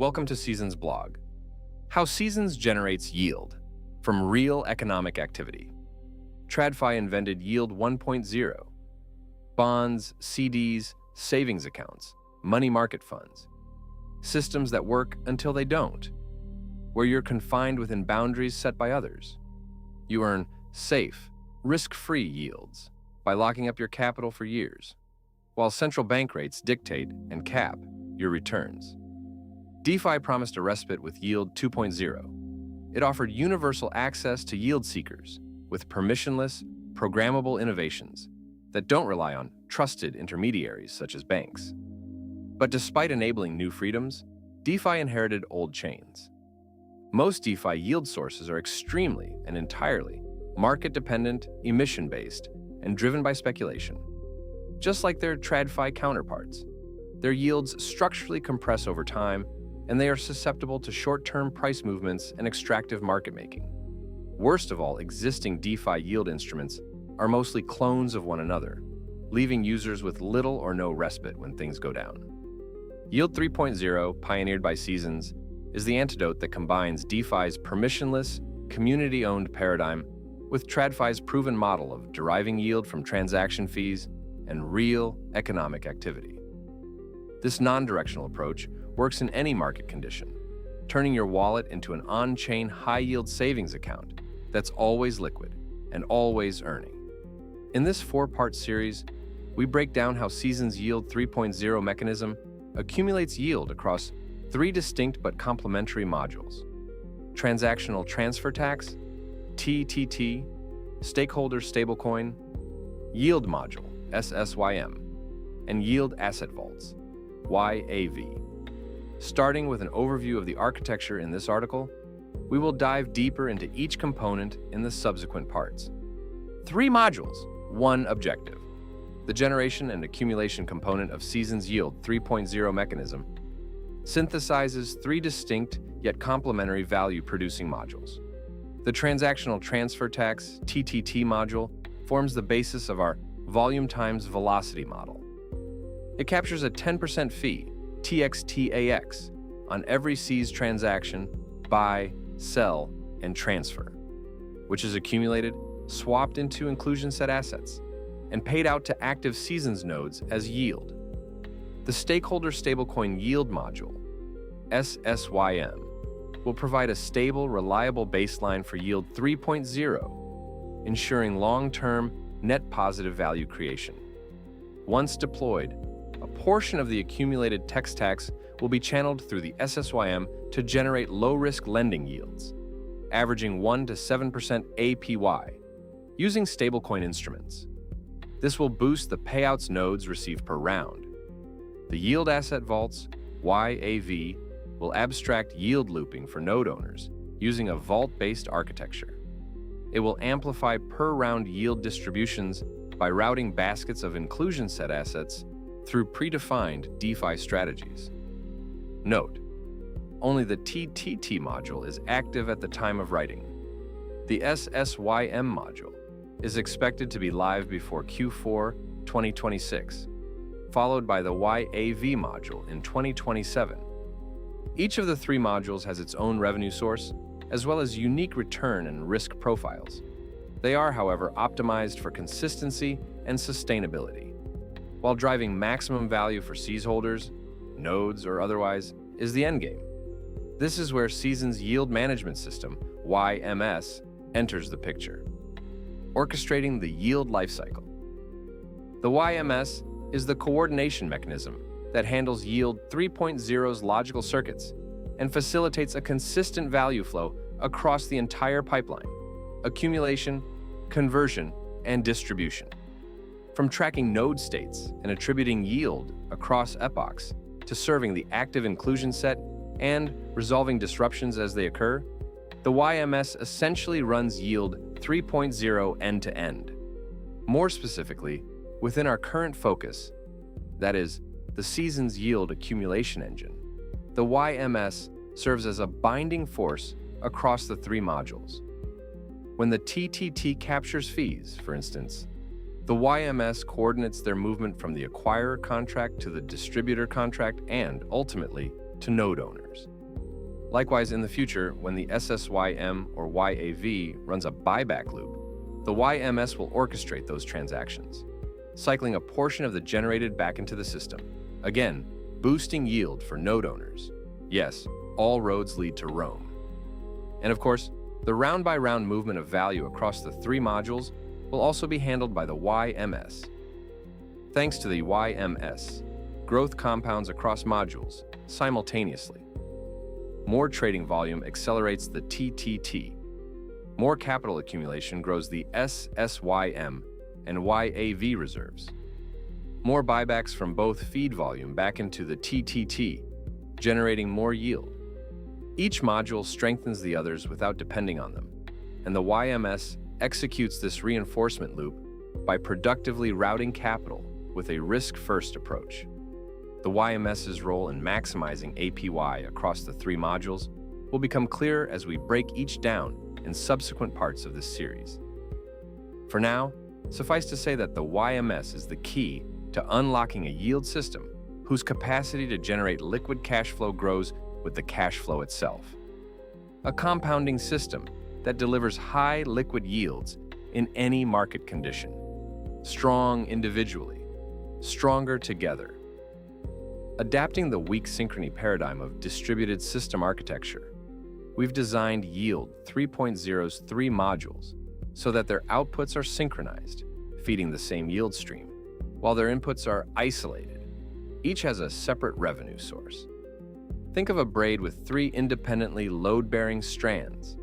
Welcome to Seasons blog. How Seasons generates yield from real economic activity. TradFi invented Yield 1.0. Bonds, CDs, savings accounts, money market funds. Systems that work until they don't, where you're confined within boundaries set by others. You earn safe, risk-free yields by locking up your capital for years, while central bank rates dictate and cap your returns. DeFi promised a respite with Yield 2.0. It offered universal access to yield seekers with permissionless, programmable innovations that don't rely on trusted intermediaries such as banks. But despite enabling new freedoms, DeFi inherited old chains. Most DeFi yield sources are extremely and entirely market-dependent, emission-based, and driven by speculation. Just like their TradFi counterparts, their yields structurally compress over time, and they are susceptible to short-term price movements and extractive market making. Worst of all, existing DeFi yield instruments are mostly clones of one another, leaving users with little or no respite when things go down. Yield 3.0, pioneered by Seasons, is the antidote that combines DeFi's permissionless, community-owned paradigm with TradFi's proven model of deriving yield from transaction fees and real economic activity. This non-directional approach works in any market condition, turning your wallet into an on-chain high-yield savings account that's always liquid and always earning. In this four-part series, we break down how Seasons' Yield 3.0 mechanism accumulates yield across three distinct but complementary modules: transactional transfer tax, TTT, stakeholder stablecoin, yield module, SSYM, and yield asset vaults, YAV. Starting with an overview of the architecture in this article, we will dive deeper into each component in the subsequent parts. Three modules, one objective. The generation and accumulation component of Seasons' Yield 3.0 mechanism synthesizes three distinct yet complementary value-producing modules. The transactional transfer tax, TTT module, forms the basis of our volume times velocity model. It captures a 10% fee, TXTAX, on every seized transaction, buy, sell, and transfer, which is accumulated, swapped into inclusion set assets, and paid out to active Seasons nodes as yield. The stakeholder stablecoin yield module, SSYM, will provide a stable, reliable baseline for Yield 3.0, ensuring long-term net positive value creation. Once deployed, a portion of the accumulated text tax will be channeled through the SSYM to generate low-risk lending yields, averaging 1 to 7% APY, using stablecoin instruments. This will boost the payouts nodes receive per round. The yield asset vaults, YAV, will abstract yield looping for node owners using a vault-based architecture. It will amplify per-round yield distributions by routing baskets of inclusion set assets through predefined DeFi strategies. Note, only the TTT module is active at the time of writing. The SSYM module is expected to be live before Q4 2026, followed by the YAV module in 2027. Each of the three modules has its own revenue source, as well as unique return and risk profiles. They are, however, optimized for consistency and sustainability. While driving maximum value for SEES holders, nodes or otherwise, is the endgame. This is where Seasons' Yield Management System, YMS, enters the picture. Orchestrating the yield lifecycle. The YMS is the coordination mechanism that handles Yield 3.0's logical circuits and facilitates a consistent value flow across the entire pipeline: accumulation, conversion, and distribution. From tracking node states and attributing yield across epochs to serving the active inclusion set and resolving disruptions as they occur, the YMS essentially runs Yield 3.0 end-to-end. More specifically, within our current focus, that is, the Seasons Yield accumulation engine, the YMS serves as a binding force across the three modules. When the TTT captures fees, for instance, the YMS coordinates their movement from the acquirer contract to the distributor contract and, ultimately, to node owners. Likewise, in the future, when the SSYM or YAV runs a buyback loop, the YMS will orchestrate those transactions, cycling a portion of the generated back into the system, again, boosting yield for node owners. Yes, all roads lead to Rome. And of course, the round-by-round movement of value across the three modules will also be handled by the YMS. Thanks to the YMS, growth compounds across modules simultaneously. More trading volume accelerates the TTT. More capital accumulation grows the SSYM and YAV reserves. More buybacks from both feed volume back into the TTT, generating more yield. Each module strengthens the others without depending on them, and the YMS executes this reinforcement loop by productively routing capital with a risk-first approach. The YMS's role in maximizing APY across the three modules will become clearer as we break each down in subsequent parts of this series. For now, suffice to say that the YMS is the key to unlocking a yield system whose capacity to generate liquid cash flow grows with the cash flow itself. A compounding system that delivers high liquid yields in any market condition. Strong individually, stronger together. Adapting the weak synchrony paradigm of distributed system architecture, we've designed Yield 3.0's three modules so that their outputs are synchronized, feeding the same yield stream, while their inputs are isolated. Each has a separate revenue source. Think of a braid with three independently load-bearing strands,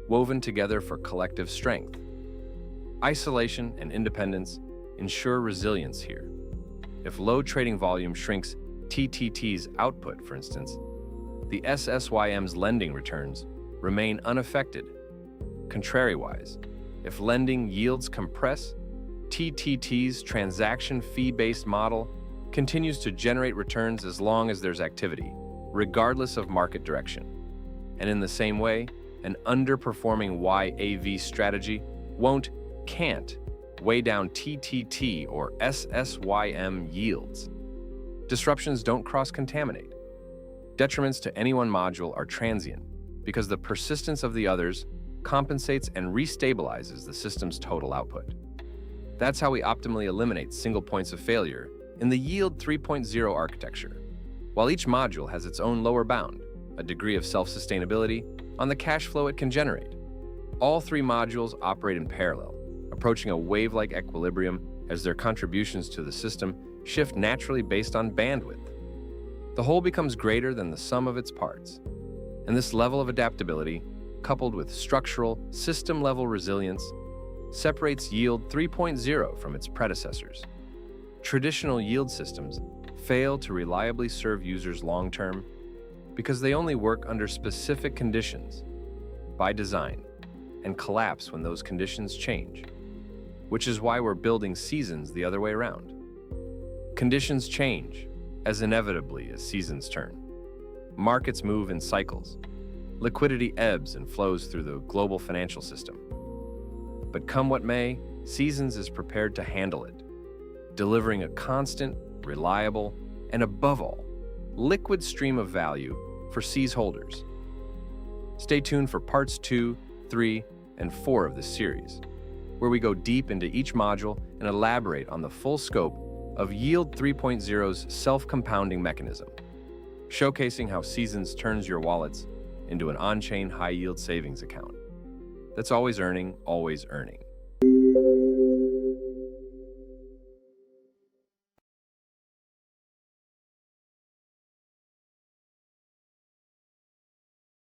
woven together for collective strength. Isolation and independence ensure resilience here. If low trading volume shrinks TTT's output, for instance, the SSYM's lending returns remain unaffected. Contrariwise, if lending yields compress, TTT's transaction fee-based model continues to generate returns as long as there's activity, regardless of market direction. And in the same way, an underperforming YAV strategy can't weigh down TTT or SSYM yields. Disruptions don't cross-contaminate. Detriments to any one module are transient because the persistence of the others compensates and restabilizes the system's total output. That's how we optimally eliminate single points of failure in the Yield 3.0 architecture. While each module has its own lower bound, a degree of self-sustainability on the cash flow it can generate. All three modules operate in parallel, approaching a wave-like equilibrium as their contributions to the system shift naturally based on bandwidth. The whole becomes greater than the sum of its parts. And this level of adaptability, coupled with structural, system-level resilience, separates Yield 3.0 from its predecessors. Traditional yield systems fail to reliably serve users long-term because they only work under specific conditions by design and collapse when those conditions change, which is why we're building seasons the other way around. Conditions change as inevitably as seasons turn. Markets move in cycles. Liquidity ebbs and flows through the global financial system. But come what may, Seasons is prepared to handle it, delivering a constant, reliable, and above all, liquid stream of value for Seas holders. Stay tuned for parts 2, 3, and 4 of this series, where we go deep into each module and elaborate on the full scope of Yield 3.0's self-compounding mechanism, showcasing how Seasons turns your wallets into an on-chain high-yield savings account that's always earning, always earning.